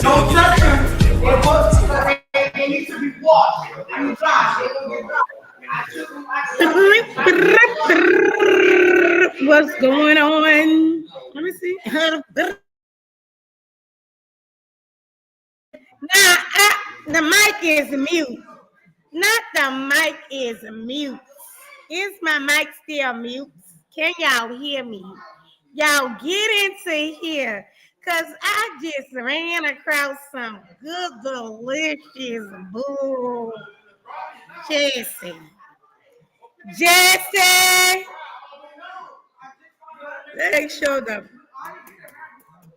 Don't touch them. They need to be washed and dry. What's going on? Let me see. Now, the mic is mute. Not the mic is mute. Is my mic still mute? Can y'all hear me? Y'all get into here. Because I just ran across some good, delicious bull. Jesse. Make sure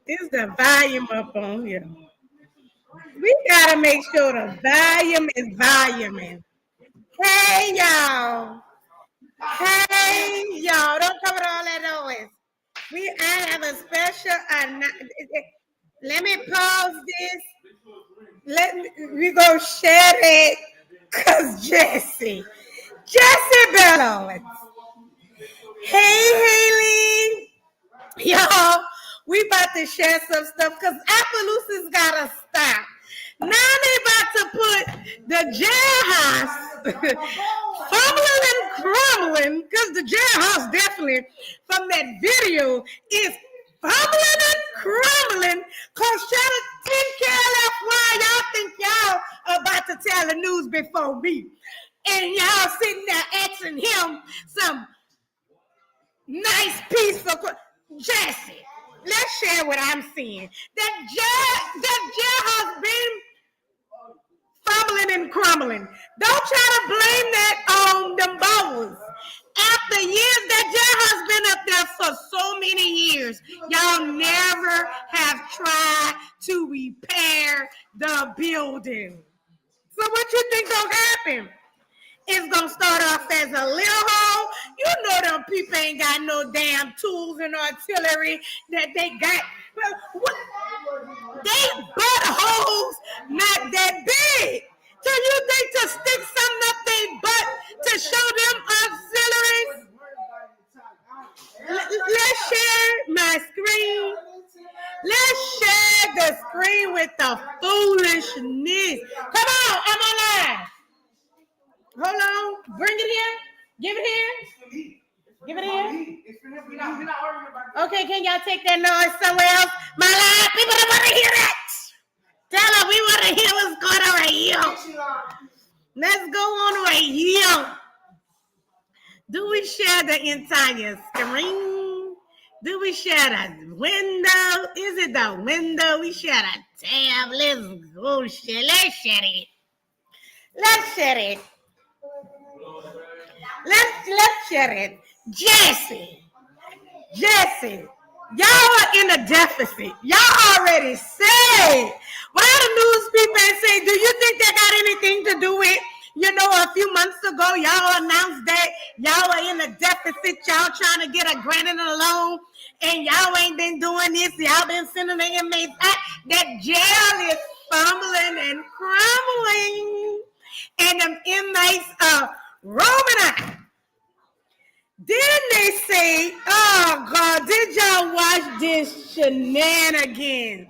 is the volume up on here. We gotta make sure the volume is voluming. Hey y'all. Don't cover all that noise. I have a special let me pause this. We go share it. Cause Jesse Bellowitz. Hey Haley. Y'all, we about to share some stuff because Appaloosa's gotta stop. Now they about to put the jailhouse fumbling and crumbling, because the jailhouse definitely from that video is fumbling and crumbling. Cause shut it, 10 KLF, why y'all think y'all about to tell the news before me? And y'all sitting there asking him some nice piece of Jesse. Let's share what I'm seeing. That jailhouse been fumbling and crumbling. Don't try to blame that on them bows. After years, that jailhouse been up there for so many years. Y'all never have tried to repair the building. So what you think gonna happen? It's gonna start off as a little hole. You know them people ain't got no damn tools and artillery that they got. They butt holes not that big. So you think to stick something up their butt to show them auxiliaries? Let's share my screen. Let's share the screen with the foolishness. Come on, I'm online. Hold on. Bring it here. Give it here. Give it here. Okay, can y'all take that noise somewhere else? My live people don't want to hear that. Tell them we want to hear what's going on right here. Let's go on right here. Do we share the entire screen? Do we share the window? Is it the window? We share the tab. Let's go share. Let's share it. Let's share it. Let's share it. Jesse, y'all are in a deficit. Y'all already said. Why the news people say, do you think that got anything to do with, a few months ago, y'all announced that y'all are in a deficit. Y'all trying to get a grant and a loan, and y'all ain't been doing this. Y'all been sending the inmates out. That jail is fumbling and crumbling, and them inmates are roaming out. Then they say, oh, God, did y'all watch this shenanigans?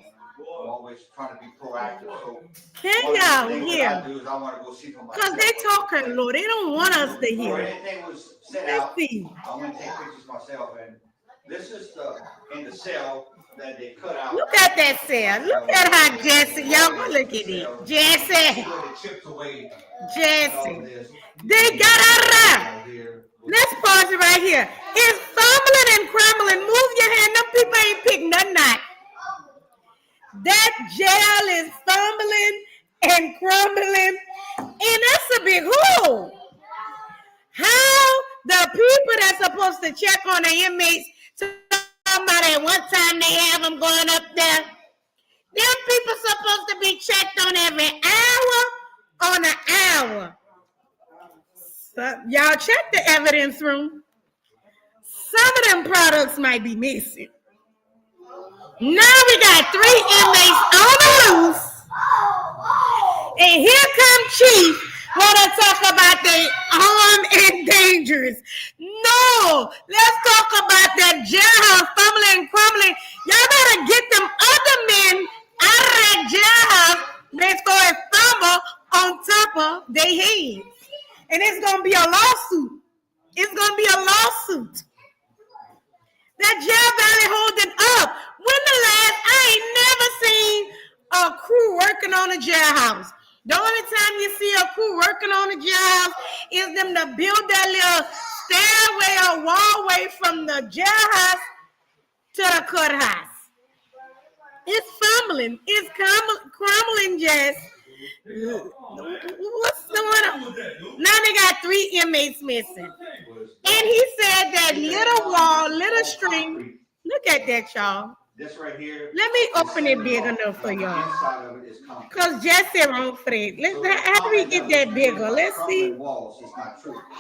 Always trying to be proactive. So can y'all hear? Because they talking low. They don't want us to hear. Anything was set out, I went to take pictures myself, and this is in the cell that they cut out. Look at that cell. Look at how Jesse. Y'all go look at it. Jesse. They got out there. Let's pause it right here. It's fumbling and crumbling. Move your hand. Them people ain't picked nothing out. That jail is fumbling and crumbling, and that's a big hole. How the people that's supposed to check on the inmates, somebody at one time they have them going up there. Them people supposed to be checked on every hour. So, y'all check the evidence room. Some of them products might be missing. Now we got 3 inmates on the loose. And here come Chief Want to talk about the armed and dangerous. No, let's talk about that jailhouse fumbling and crumbling. Y'all better get them other men out of that jailhouse. Let's go and fumble on top of their heads. And it's going to be a lawsuit. It's going to be a lawsuit. That jail valley holding up. When the last, I ain't never seen a crew working on a jailhouse. The only time you see a crew working on a jailhouse is them to build that little stairway or wallway from the jailhouse to the courthouse. It's fumbling. It's crumbling, Jess. What's going on? Now they got 3 inmates missing. And he said that little wall, little string. Look at that, y'all. This right here. Let me open it big enough for y'all. Because Jesse wrong for it. How do we get that bigger? Let's see.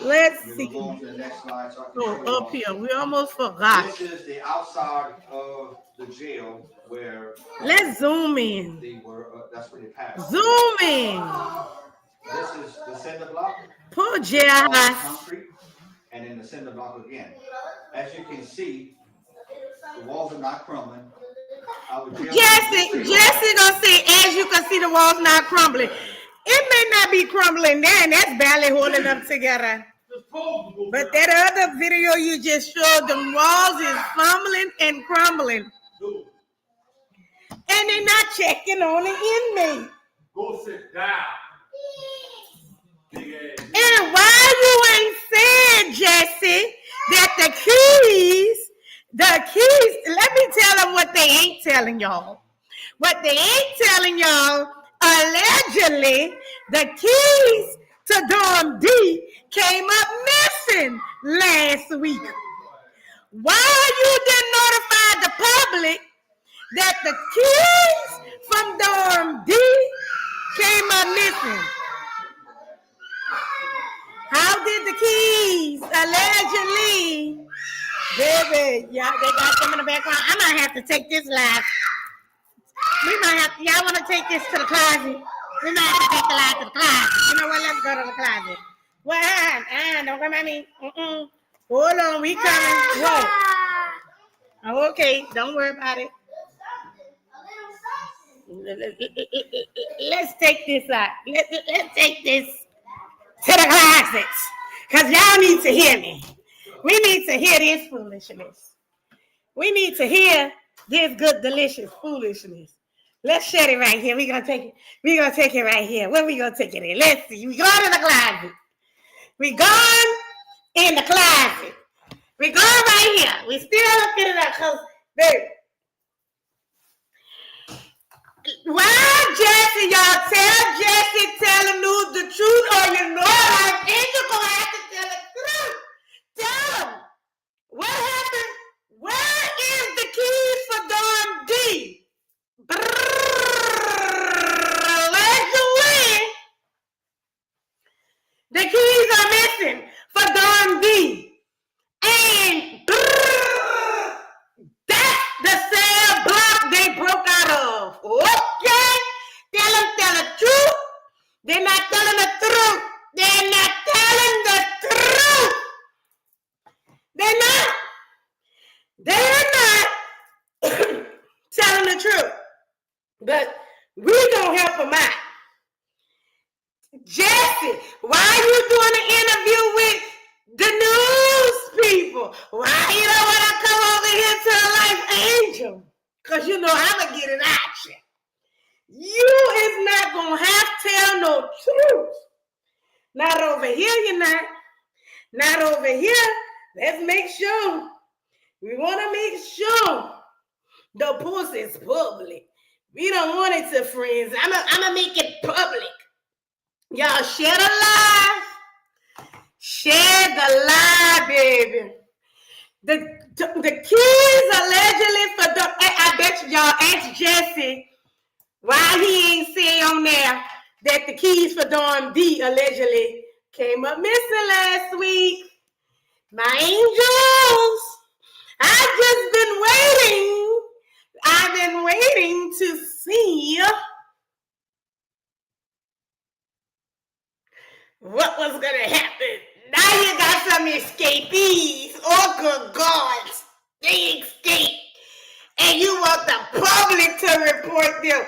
Let's see. Oh, up here. We almost forgot. This is the outside of the jail where. Let's zoom in. They were. That's where they passed. Zoom in. This is the cinder block. Poor jailhouse. Concrete, and then the cinder block again. As you can see, the walls are not crumbling. Jesse gonna say, as you can see, the walls not crumbling. It may not be crumbling there, and that's barely holding them together. But that other video you just showed, the walls is fumbling and crumbling. And they're not checking on the inmate. Go sit down. And why you ain't saying, Jesse, that the keys, let me tell them what they ain't telling y'all. What they ain't telling y'all, allegedly, the keys to dorm D came up missing last week. Why you didn't notify the public that the keys from dorm D came up missing? How did the keys allegedly? Baby, yeah, they got some in the background. I might have to take this live. Y'all want to take this to the closet? We might have to take the live to the closet. You know what? Let's go to the closet. What? Don't come at me. Hold on, we coming. Whoa. Oh, okay, don't worry about it. Let's take this out. Let's take this to the closets. Because y'all need to hear me. We need to hear this foolishness. We need to hear this good, delicious foolishness. Let's shut it right here. We're going to take it. We're going to take it right here. Where we going to take it in? Let's see. We going in the closet. We gone in the closet. We going right here. We still looking at that because, baby. Why, Jesse, y'all tell him the truth, or you know like Angel gonna have to tell the truth. Tell him. What happened? Where is the keys for dorm D? Allegedly, the keys are missing for dorm D. And that's the cell block they broke out of. Okay? Tell the truth. They're not telling the truth. They're not telling the truth. They're not telling the truth. But we gonna help them out. Jesse, why are you doing an interview with the news people? Why you don't want to come over here to a life angel? Because you know I'm going to get it at you. You is not going to have to tell no truth. Not over here, you're not. Not over here. Let's make sure. We want to make sure the pussy is public. We don't want it to friends. I'm going to make it public. Y'all share the live. Share the live, baby. The keys allegedly for the, I bet y'all asked Jesse why he ain't say on there that the keys for dorm D allegedly came up missing last week. My angels, I've been waiting to see what was gonna happen. Now you got some escapees. Oh, good God. They escaped. And you want the public to report them.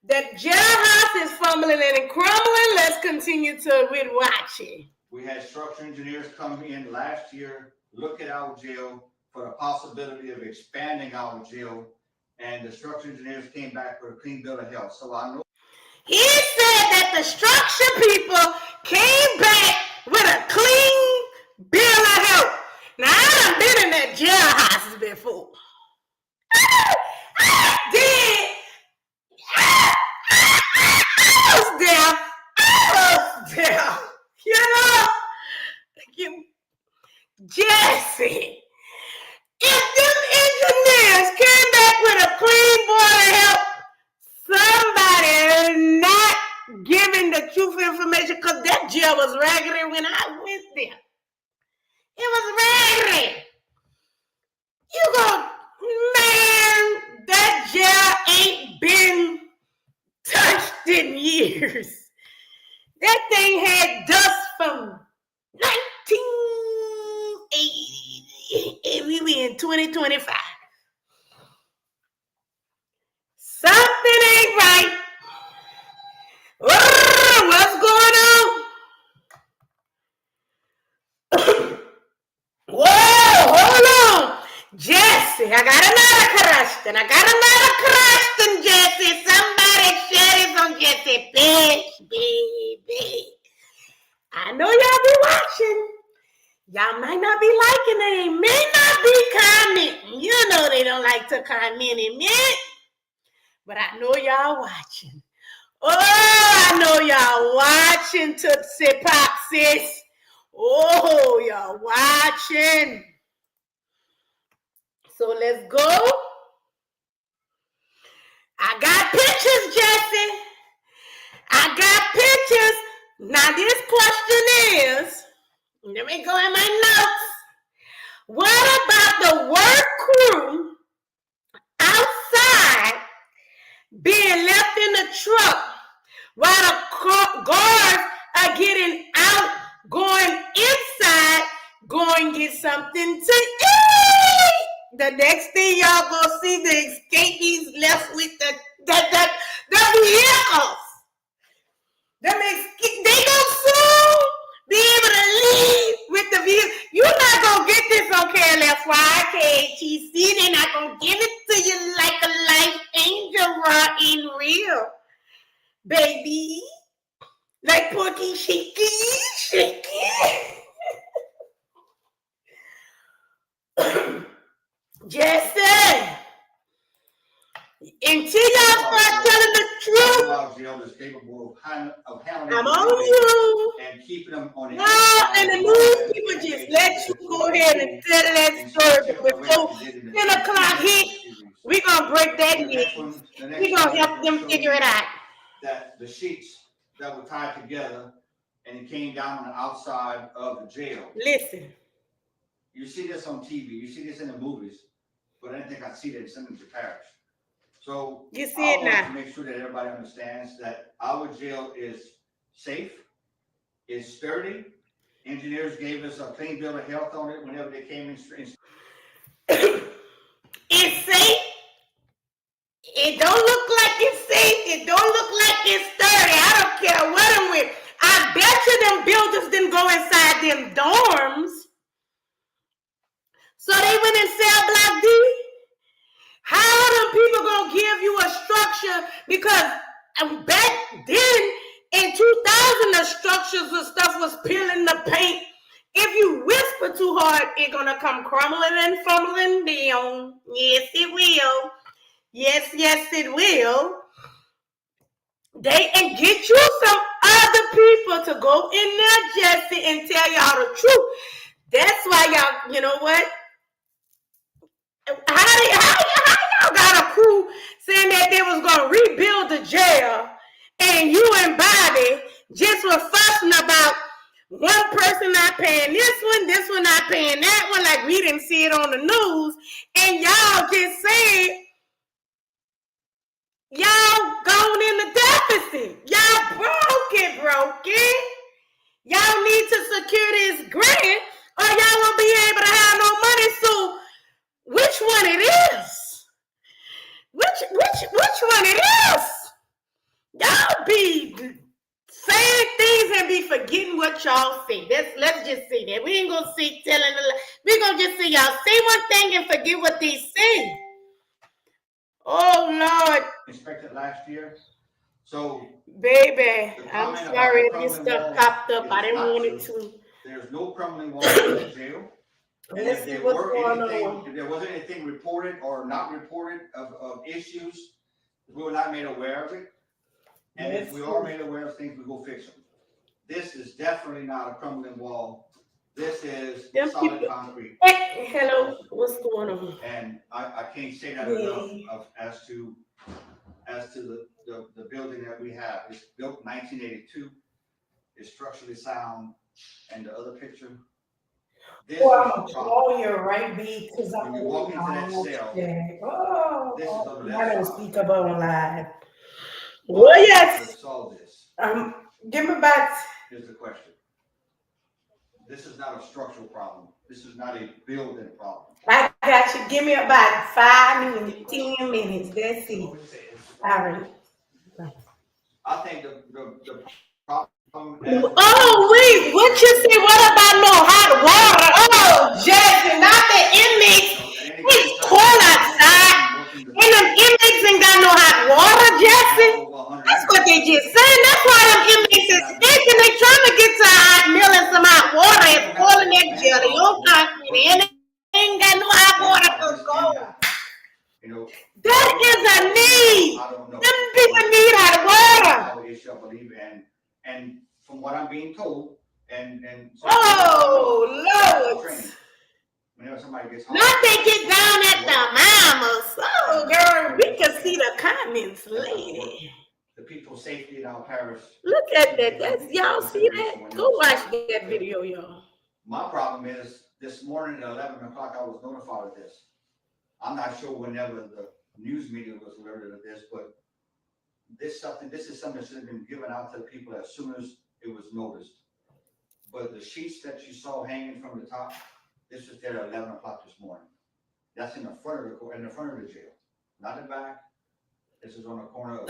The jailhouse is fumbling and crumbling. Let's continue to watch it. We had structural engineers come in last year, look at our jail for the possibility of expanding our jail, and the structural engineers came back with a clean bill of health. So I know. He said that the structure people came back with a clean bill of health. Now, I done been in that jailhouses before. I did. I was there. You know, Jesse, if them engineers came back with a clean board of health, somebody not giving the truth information, because that jail was raggedy when I went there. It was raggedy. You go, man, that jail ain't been touched in years. That thing had dust from 1980, and we in 2025. Something ain't right. What's going on? Whoa, hold on. Jesse, I got another question, Jesse. Somebody share this on Jesse. Baby. I know y'all be watching. Y'all might not be liking it. They may not be commenting. You know they don't like to comment in it. But I know y'all watching. Oh, I know y'all watching, Tootsie Pop, sis. Oh, y'all watching. So let's go. I got pictures, Jesse. I got pictures. Now this question is, let me go in my notes. What about the work crew outside being left in the truck while the guards are getting out, going inside, going get something to eat? The next thing y'all gonna see the escapees left with the vehicles. They gonna soon be able to leave with the vehicle. You're not gonna get this on KLFY, KHTC. They're not gonna give it to you like a life angel raw in real, baby. Like Porky Shaky. Jesse, until y'all start telling the truth, I'm on you. And keeping them on the no, and the news people just let you go ahead and tell that story before 10 o'clock hit. We're going to break that news. We're going to help them figure it out. That the sheets that were tied together and it came down on the outside of the jail. Listen. You see this on TV. You see this in the movies. But I didn't think I'd see that in Simmons Parish. So you see it now. To make sure that everybody understands that our jail is safe, is sturdy. Engineers gave us a clean bill of health on it whenever they came in. It's safe. It don't look like it's safe. It don't look like it's sturdy. I don't care what I'm with. I bet you them builders didn't go inside them dorms. So they went in cell block D. How are them people gonna give you a structure? Because back then in 2000, the structures and stuff was peeling the paint. If you whisper too hard, it's gonna come crumbling and fumbling down. Yes, it will. Yes, it will. And get you some other people to go in there, Jesse, and tell y'all the truth. That's why y'all, you know what? How y'all got a crew saying that they was gonna rebuild the jail, and you and Bobby just were fussing about one person not paying this one not paying that one, like we didn't see it on the news, and y'all just saying y'all going in the deficit. Y'all broke it. grand, or y'all won't be able to have no money. So which one it is? Which one it is? Y'all be saying things and be forgetting what y'all say. Let's just say that. We ain't gonna see telling a lie. We gonna just say y'all say one thing and forget what they say. Oh Lord. Inspected last year. So baby, I'm sorry if this stuff popped up. I didn't want it to. There's no crumbling wall in the jail. And Let's see what's going on. If there was anything reported or not reported of issues, we were not made aware of it. And if we are made aware of things, we go fix them. This is definitely not a crumbling wall. This is solid concrete. Hey, hello, what's going on? And I can't say that enough as to the building that we have. It's built 1982. It's structurally sound. And the other picture. This I'm a lawyer, right, B? Because I'm when you walk into that cell. This is on the left I don't side. speak up on live. Well, yes. Solve this. Give me back. Here's the question. This is not a structural problem. This is not a building problem. I got you. Give me about 5 minutes, 10 minutes. That's it. All right. I think the problem. Oh, wait. What you say? What about no hot water? Oh, Jackson, not the inmates. It's cold outside. And them inmates ain't got no hot water, Jackson. That's what they just saying. That's why them inmates is thinking they trying to get to a hot meal and some hot water. It's cold in that jail. They don't concrete. And they ain't got no hot water for cold. That is a need. Them people need hot water. And from what I'm being told, and oh Lord. Whenever somebody gets not they get down at the mamas. Oh girl, we can see the comments, lady. The people's safety in our parish. Look at that. That's y'all see that? Go watch that video, y'all. My problem is this morning at 11 o'clock I was notified of this. I'm not sure whenever the news media was alerted of this, but this is something that should have been given out to the people as soon as it was noticed. But the sheets that you saw hanging from the top, this was there at 11 o'clock this morning. That's in the front of the jail, not the back. This is on the corner of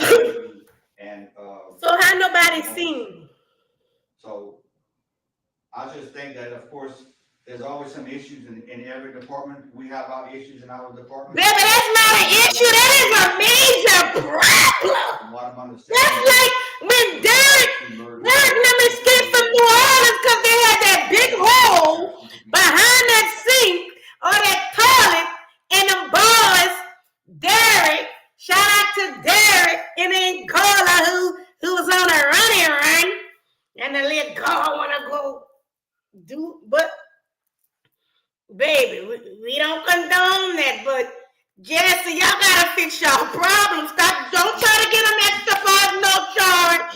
and so how nobody seen? So I just think that of course there's always some issues in every department. We have our issues in our department. Baby, that's not an issue. That is a major problem. That's like when Derek let me escape from New Orleans because they had that big hole behind that sink or that toilet and them boys, Derek, shout out to Derek in Angola who was on a running run and the little girl wanna go do, but baby, we don't condone that, but Jesse, y'all gotta fix y'all problems. Stop, don't try to get them extra for no charge.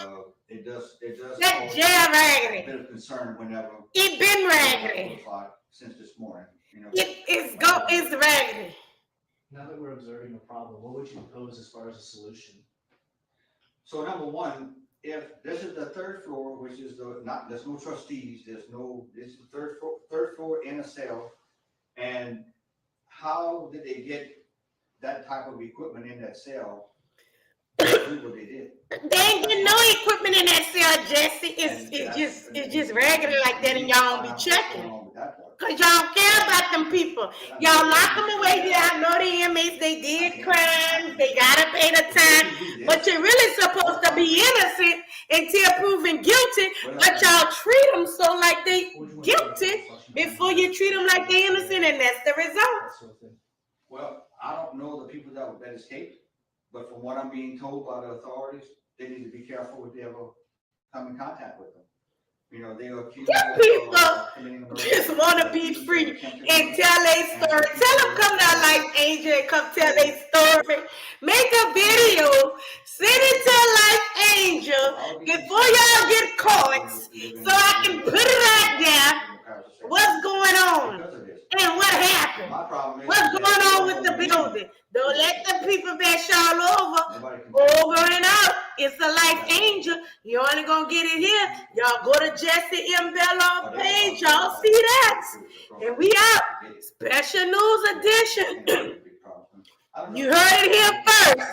It does. That jail raggedy. A bit of concern whenever. It been raggedy. Since this morning, It's raggedy. Now that we're observing a problem, what would you propose as far as a solution? So number one, if this is the third floor, which is there's no trustees, this is the third floor in a cell, and how did they get that type of equipment in that cell? Do what they did. They ain't get no equipment in that cell, Jesse. It's just regular like that, and y'all don't be checking. Cause y'all don't care about them people. Y'all lock them away. Y'all know the inmates, they did crimes, they gotta pay the time. But you're really supposed to be innocent until proven guilty. But y'all treat them so like they guilty before you treat them like they innocent, and that's the result. Well, I don't know the people that escaped, but from what I'm being told by the authorities, they need to be careful if they ever come in contact with them. They accuse people just want to be free and tell their story. Tell them come to Life Angel and come tell their story. Make a video, send it to Life Angel before y'all get caught, so I can put it right there. What's going on and what happened? What's going on with the building? Don't let the people bash all over. Nobody can. Over and out. It's a life angel. You only gonna get it here. Y'all go to Jesse M. Bell page. Y'all see that. And we out. Special news edition. You heard it here first.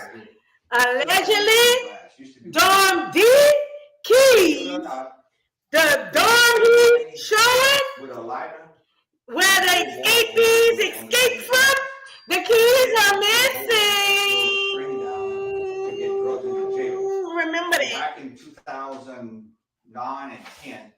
Allegedly, Dorm D Keys. The dorm he's showing With a lighter. where the APs escaped from. The keys are missing. Remember that. Back in 2009 and 10,